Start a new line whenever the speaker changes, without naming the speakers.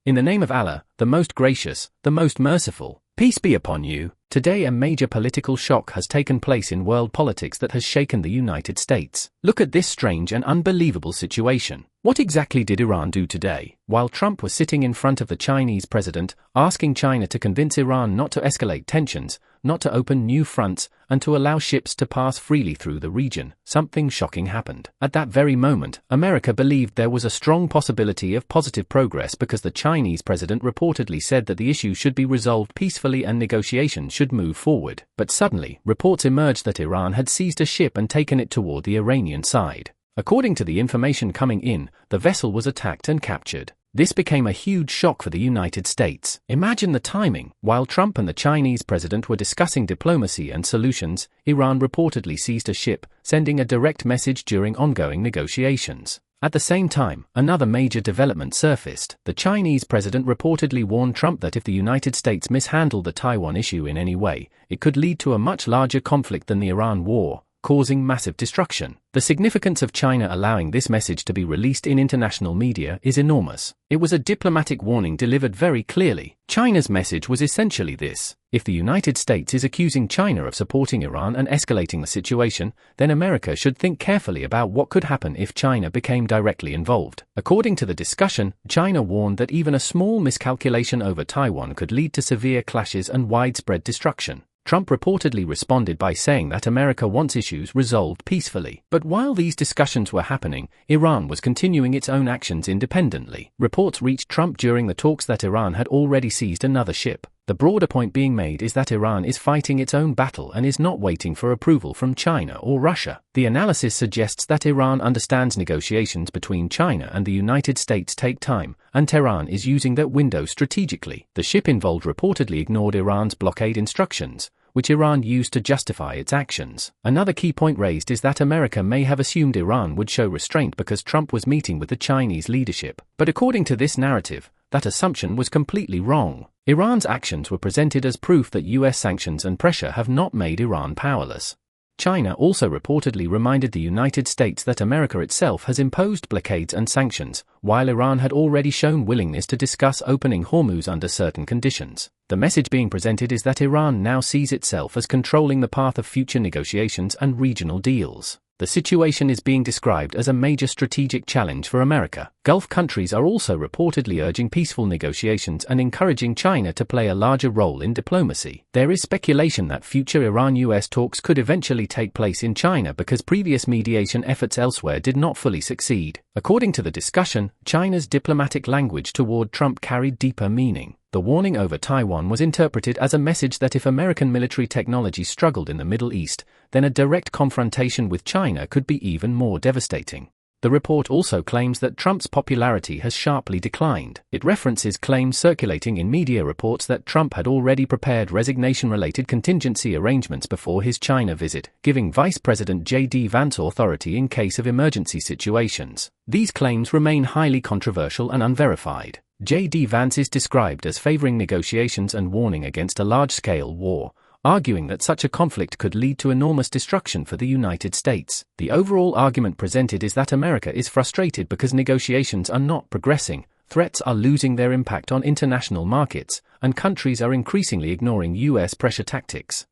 In the name of Allah, the most gracious, the most merciful, peace be upon you. Today a major political shock has taken place in world politics that has shaken the United States. Look at this strange and unbelievable situation. What exactly did Iran do today? While Trump was sitting in front of the Chinese president, asking China to convince Iran not to escalate tensions, not to open new fronts, and to allow ships to pass freely through the region, something shocking happened. At that very moment, America believed there was a strong possibility of positive progress because the Chinese president reportedly said that the issue should be resolved peacefully and negotiations should move forward. But suddenly, reports emerged that Iran had seized a ship and taken it toward the Iranian side. According to the information coming in, the vessel was attacked and captured. This became a huge shock for the United States. Imagine the timing. While Trump and the Chinese president were discussing diplomacy and solutions, Iran reportedly seized a ship, sending a direct message during ongoing negotiations. At the same time, another major development surfaced. The Chinese president reportedly warned Trump that if the United States mishandled the Taiwan issue in any way, it could lead to a much larger conflict than the Iran war, causing massive destruction. The significance of China allowing this message to be released in international media is enormous. It was a diplomatic warning delivered very clearly. China's message was essentially this: if the United States is accusing China of supporting Iran and escalating the situation, then America should think carefully about what could happen if China became directly involved. According to the discussion, China warned that even a small miscalculation over Taiwan could lead to severe clashes and widespread destruction. Trump reportedly responded by saying that America wants issues resolved peacefully. But while these discussions were happening, Iran was continuing its own actions independently. Reports reached Trump during the talks that Iran had already seized another ship. The broader point being made is that Iran is fighting its own battle and is not waiting for approval from China or Russia. The analysis suggests that Iran understands negotiations between China and the United States take time, and Tehran is using that window strategically. The ship involved reportedly ignored Iran's blockade instructions, which Iran used to justify its actions. Another key point raised is that America may have assumed Iran would show restraint because Trump was meeting with the Chinese leadership. But according to this narrative, that assumption was completely wrong. Iran's actions were presented as proof that US sanctions and pressure have not made Iran powerless. China also reportedly reminded the United States that America itself has imposed blockades and sanctions, while Iran had already shown willingness to discuss opening Hormuz under certain conditions. The message being presented is that Iran now sees itself as controlling the path of future negotiations and regional deals. The situation is being described as a major strategic challenge for America. Gulf countries are also reportedly urging peaceful negotiations and encouraging China to play a larger role in diplomacy. There is speculation that future Iran-US talks could eventually take place in China because previous mediation efforts elsewhere did not fully succeed. According to the discussion, China's diplomatic language toward Trump carried deeper meaning. The warning over Taiwan was interpreted as a message that if American military technology struggled in the Middle East, then a direct confrontation with China could be even more devastating. The report also claims that Trump's popularity has sharply declined. It references claims circulating in media reports that Trump had already prepared resignation-related contingency arrangements before his China visit, giving Vice President J.D. Vance authority in case of emergency situations. These claims remain highly controversial and unverified. J.D. Vance is described as favoring negotiations and warning against a large-scale war, arguing that such a conflict could lead to enormous destruction for the United States. The overall argument presented is that America is frustrated because negotiations are not progressing, threats are losing their impact on international markets, and countries are increasingly ignoring US pressure tactics.